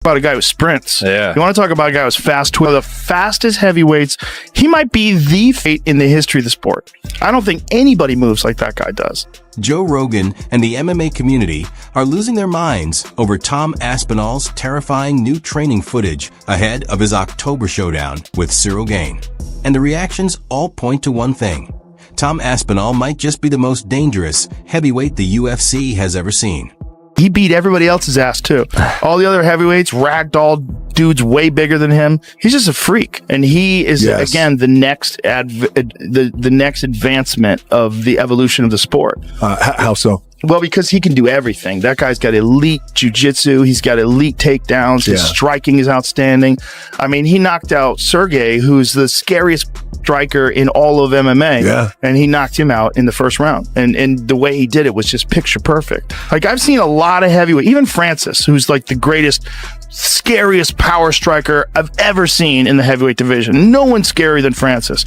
about a guy who sprints. Yeah. You want to talk about a guy who's fast, one of the fastest heavyweights. He might be the fate in the history of the sport. I don't think anybody moves like that guy does. Joe Rogan and the MMA community are losing their minds over Tom Aspinall's terrifying new training footage ahead of his October showdown with Ciryl Gane. And the reactions all point to one thing. Tom Aspinall might just be the most dangerous heavyweight the UFC has ever seen. He beat everybody else's ass too. All the other heavyweights, ragdoll dudes way bigger than him. He's just a freak, and he is again the next the next advancement of the evolution of the sport. How so? Well, because he can do everything. That guy's got elite jiu-jitsu. He's got elite takedowns. His striking is outstanding. I mean, he knocked out Sergey, who's the scariest striker in all of MMA, and he knocked him out in the first round. And the way he did it was just picture perfect. Like, I've seen a lot of heavyweight, even Francis, who's like the greatest, scariest power striker I've ever seen in the heavyweight division. No one's scarier than Francis.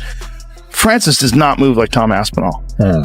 Francis does not move like Tom Aspinall.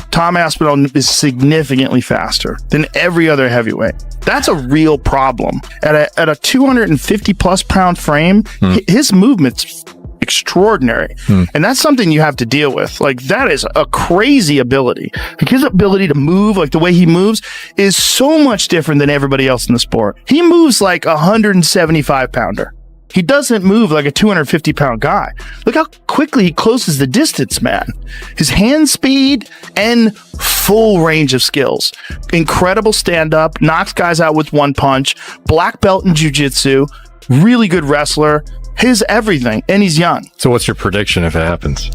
Tom Aspinall is significantly faster than every other heavyweight. That's a real problem. At a 250 plus pound frame, his movement's extraordinary. And that's something you have to deal with. Like, that is a crazy ability. Like, his ability to move, like the way he moves, is so much different than everybody else in the sport. He moves like a 175 pounder. He doesn't move like a 250 pound guy. Look how quickly he closes the distance, man. His hand speed and full range of skills. Incredible stand up, knocks guys out with one punch, black belt in jiu-jitsu, really good wrestler, his everything, and he's young. So what's your prediction if it happens?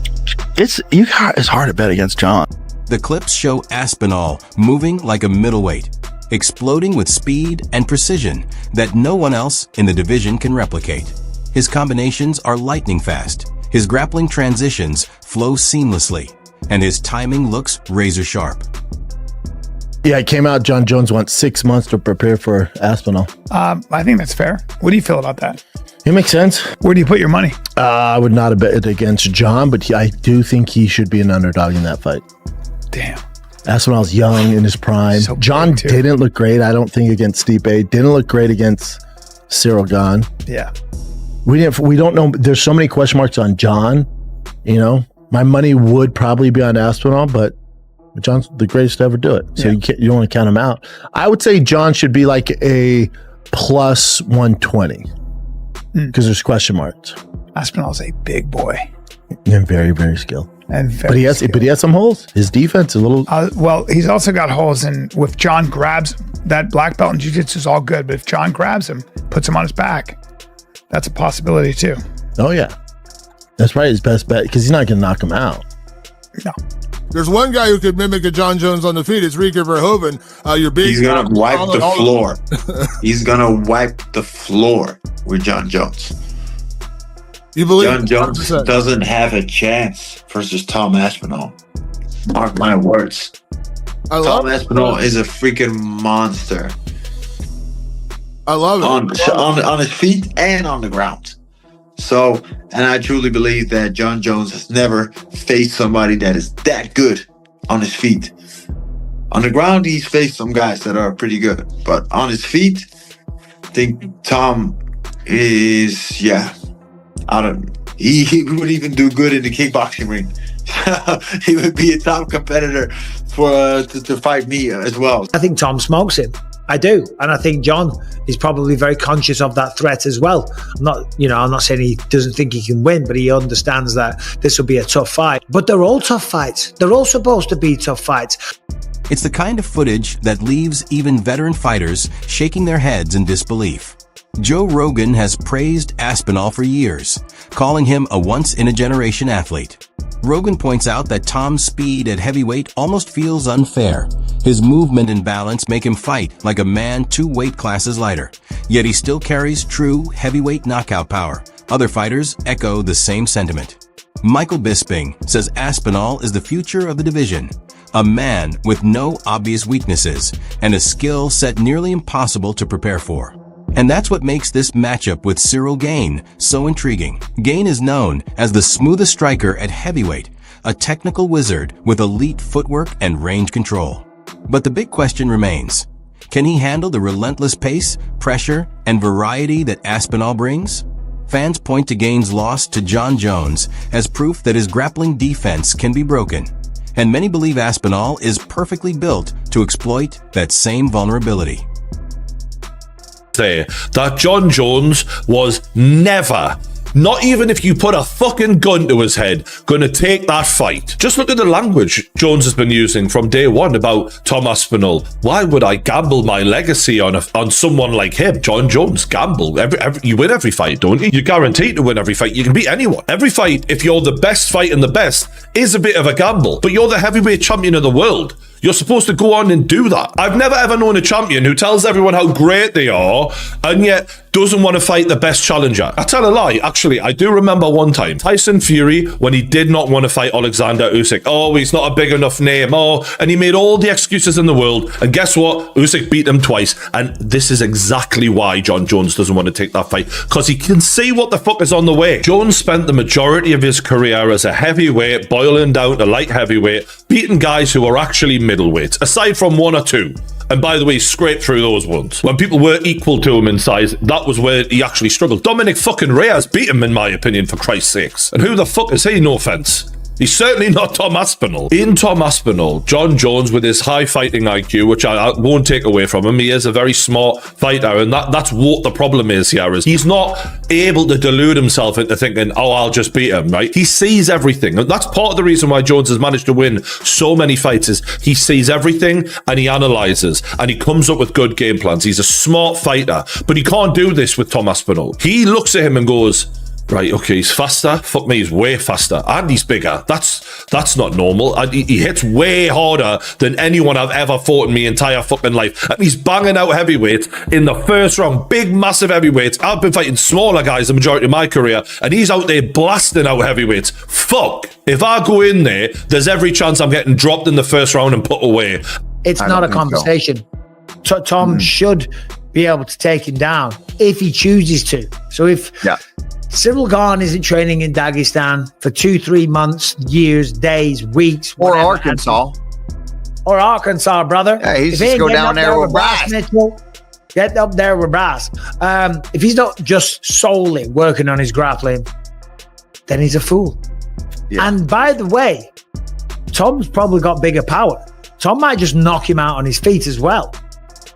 It's hard to bet against John. The clips show Aspinall moving like a middleweight, exploding with speed and precision that no one else in the division can replicate. His combinations are lightning fast, his grappling transitions flow seamlessly, and his timing looks razor sharp. Yeah, it came out John Jones wants 6 months to prepare for Aspinall. I think that's fair. What do you feel about that? It makes sense. Where do you put your money? I would not have bet against John, but I do think he should be an underdog in that fight. Damn. Aspinall's young in his prime. So John didn't look great, I don't think, against Stipe. Didn't look great against Ciryl Gane. Yeah. We don't know. There's so many question marks on John. You know, my money would probably be on Aspinall, but John's the greatest to ever do it. So you don't want to count him out. I would say John should be like a plus 120 because there's question marks. Aspinall's a big boy. And very, very skilled. But he has some holes. His defense is a little. Well, he's also got holes in. If John grabs that black belt in jiu-jitsu is all good, but if John grabs him, puts him on his back, that's a possibility too. Oh yeah, that's probably his best bet because he's not going to knock him out. No. There's one guy who could mimic a John Jones on the feet. It's Rieke Verhoeven. He's gonna wipe the floor. He's gonna wipe the floor with John Jones. You believe John Jones 100%. Doesn't have a chance versus Tom Aspinall. Mark my words. Tom Aspinall is a freaking monster. I love it. On his feet and on the ground. So, and I truly believe that John Jones has never faced somebody that is that good on his feet. On the ground, he's faced some guys that are pretty good. But on his feet, I think Tom is, he would even do good in the kickboxing ring. He would be a top competitor for to fight me as well. I think Tom smokes him. I do. And I think John is probably very conscious of that threat as well. I'm not saying he doesn't think he can win, but he understands that this will be a tough fight. But they're all tough fights. They're all supposed to be tough fights. It's the kind of footage that leaves even veteran fighters shaking their heads in disbelief. Joe Rogan has praised Aspinall for years, calling him a once-in-a-generation athlete. Rogan points out that Tom's speed at heavyweight almost feels unfair. His movement and balance make him fight like a man 2 weight classes lighter, yet he still carries true heavyweight knockout power. Other fighters echo the same sentiment. Michael Bisping says Aspinall is the future of the division, a man with no obvious weaknesses and a skill set nearly impossible to prepare for. And that's what makes this matchup with Ciryl Gane so intriguing. Gane is known as the smoothest striker at heavyweight, a technical wizard with elite footwork and range control. But the big question remains, Can he handle the relentless pace, pressure, and variety that Aspinall brings? Fans point to Gane's loss to Jon Jones as proof that his grappling defense can be broken. And many believe Aspinall is perfectly built to exploit that same vulnerability. Say that Jon Jones was never, not even if you put a fucking gun to his head, gonna take that fight. Just look at the language Jones has been using from day one about Tom Aspinall. Why would I gamble my legacy on someone like him? Jon Jones, gamble. You win every fight, don't you? You're guaranteed to win every fight. You can beat anyone. Every fight, if you're the best fighting the best, is a bit of a gamble. But you're the heavyweight champion of the world. You're supposed to go on and do that. I've never ever known a champion who tells everyone how great they are and yet doesn't want to fight the best challenger. I tell a lie. Actually, I do remember one time, Tyson Fury, when he did not want to fight Alexander Usyk. Oh, he's not a big enough name. Oh, and he made all the excuses in the world. And guess what? Usyk beat him twice. And this is exactly why Jon Jones doesn't want to take that fight. Because he can see what the fuck is on the way. Jones spent the majority of his career as a heavyweight, boiling down to light heavyweight, beating guys who are actually middleweight, aside from one or two. And by the way, he scraped through those ones. When people were equal to him in size, that was where he actually struggled. Dominic fucking Reyes beat him, in my opinion, for Christ's sakes. And who the fuck is he? No offense. He's certainly not Tom Aspinall. In Tom Aspinall, Jon Jones, with his high fighting IQ, which I won't take away from him, he is a very smart fighter, and that's what the problem is here, is he's not able to delude himself into thinking, oh, I'll just beat him, right? He sees everything. And that's part of the reason why Jones has managed to win so many fights, is he sees everything and he analyzes and he comes up with good game plans. He's a smart fighter, but he can't do this with Tom Aspinall. He looks at him and goes, right, okay, he's faster. Fuck me, he's way faster. And he's bigger. That's not normal. And he hits way harder than anyone I've ever fought in my entire fucking life. And he's banging out heavyweights in the first round. Big, massive heavyweights. I've been fighting smaller guys the majority of my career, and he's out there blasting out heavyweights. Fuck. If I go in there, there's every chance I'm getting dropped in the first round and put away. It's not a conversation. So. Tom should be able to take him down if he chooses to. So if... Yeah. Ciryl Gane isn't training in Dagestan for 2-3 months, years, days, weeks. Or Arkansas. Or Arkansas, brother. Yeah, he's just go down there with Brass. Get up there with Brass. If he's not just solely working on his grappling, then he's a fool. Yeah. And by the way, Tom's probably got bigger power. Tom might just knock him out on his feet as well.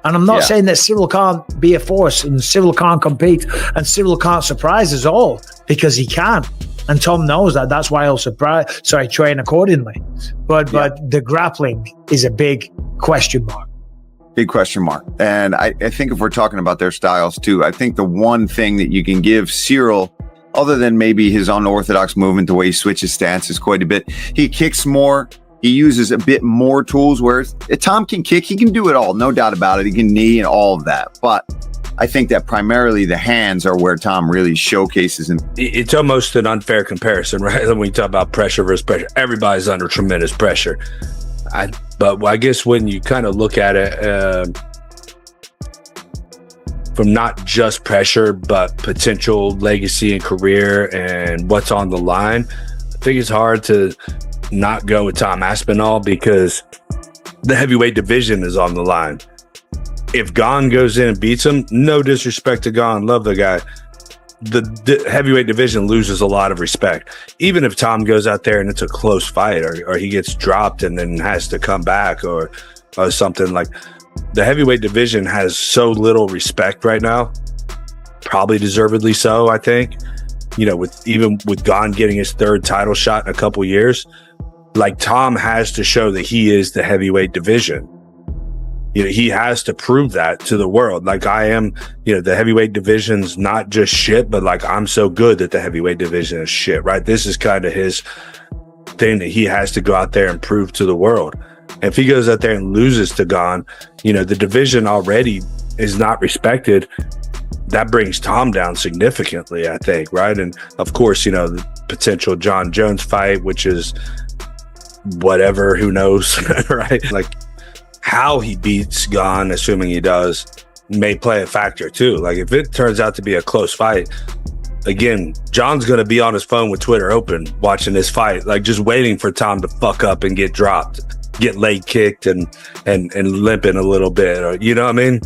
And I'm not saying that Ciryl can't be a force and Ciryl can't compete and Ciryl can't surprise us all, because he can. And Tom knows that. That's why he'll train accordingly. But the grappling is a big question mark. Big question mark. And I think if we're talking about their styles too, I think the one thing that you can give Ciryl, other than maybe his unorthodox movement, the way he switches stances quite a bit, he kicks more. He uses a bit more tools, whereas Tom can kick. He can do it all, no doubt about it. He can knee and all of that. But I think that primarily the hands are where Tom really showcases him. It's almost an unfair comparison, right? When we talk about pressure versus pressure, everybody's under tremendous pressure. But I guess when you kind of look at it from not just pressure, but potential legacy and career and what's on the line, I think it's hard to not go with Tom Aspinall, because the heavyweight division is on the line. If Gane goes in and beats him, no disrespect to Gane, love the guy, the heavyweight division loses a lot of respect. Even if Tom goes out there and it's a close fight, or he gets dropped and then has to come back or something, like, the heavyweight division has so little respect right now, probably deservedly so, I think. You know, with Gane getting his third title shot in a couple years, like, Tom has to show that he is the heavyweight division. You know, he has to prove that to the world. Like, I am, the heavyweight division's not just shit, but like, I'm so good that the heavyweight division is shit, right? This is kind of his thing that he has to go out there and prove to the world. And if he goes out there and loses to Gane, the division already is not respected. That brings Tom down significantly, I think, right? And of course, the potential Jon Jones fight, which is whatever, who knows, right? Like, how he beats Gane, assuming he does, may play a factor too. Like, if it turns out to be a close fight, again, John's going to be on his phone with Twitter open watching this fight, like, just waiting for Tom to fuck up and get dropped. get leg kicked and limping a little bit, or you know what I mean?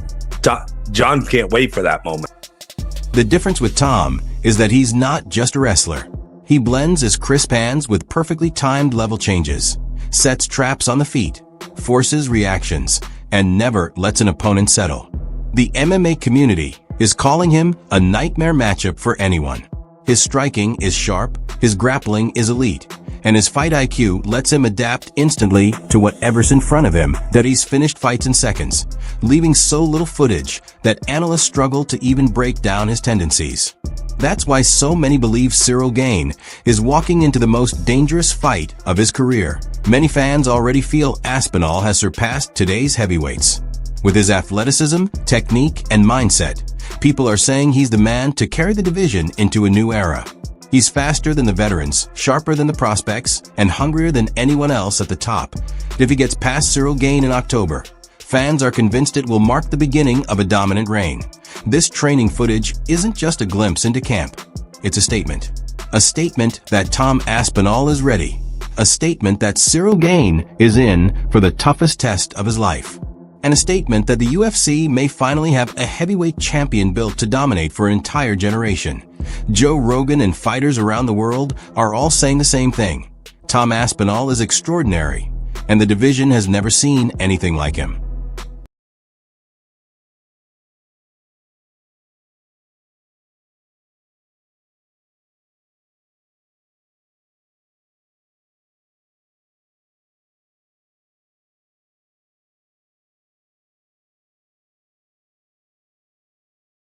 John can't wait for that moment. The difference with Tom is that he's not just a wrestler. He blends his crisp hands with perfectly timed level changes, sets traps on the feet, forces reactions, and never lets an opponent settle. The MMA community is calling him a nightmare matchup for anyone. His striking is sharp, his grappling is elite, and his fight IQ lets him adapt instantly to whatever's in front of him that he's finished fights in seconds, leaving so little footage that analysts struggle to even break down his tendencies. That's why so many believe Ciryl Gane is walking into the most dangerous fight of his career. Many fans already feel Aspinall has surpassed today's heavyweights. With his athleticism, technique, and mindset, people are saying he's the man to carry the division into a new era. He's faster than the veterans, sharper than the prospects, and hungrier than anyone else at the top. If he gets past Ciryl Gane in October, fans are convinced it will mark the beginning of a dominant reign. This training footage isn't just a glimpse into camp. It's a statement. A statement that Tom Aspinall is ready. A statement that Ciryl Gane is in for the toughest test of his life. And a statement that the UFC may finally have a heavyweight champion built to dominate for an entire generation. Joe Rogan and fighters around the world are all saying the same thing. Tom Aspinall is extraordinary, and the division has never seen anything like him.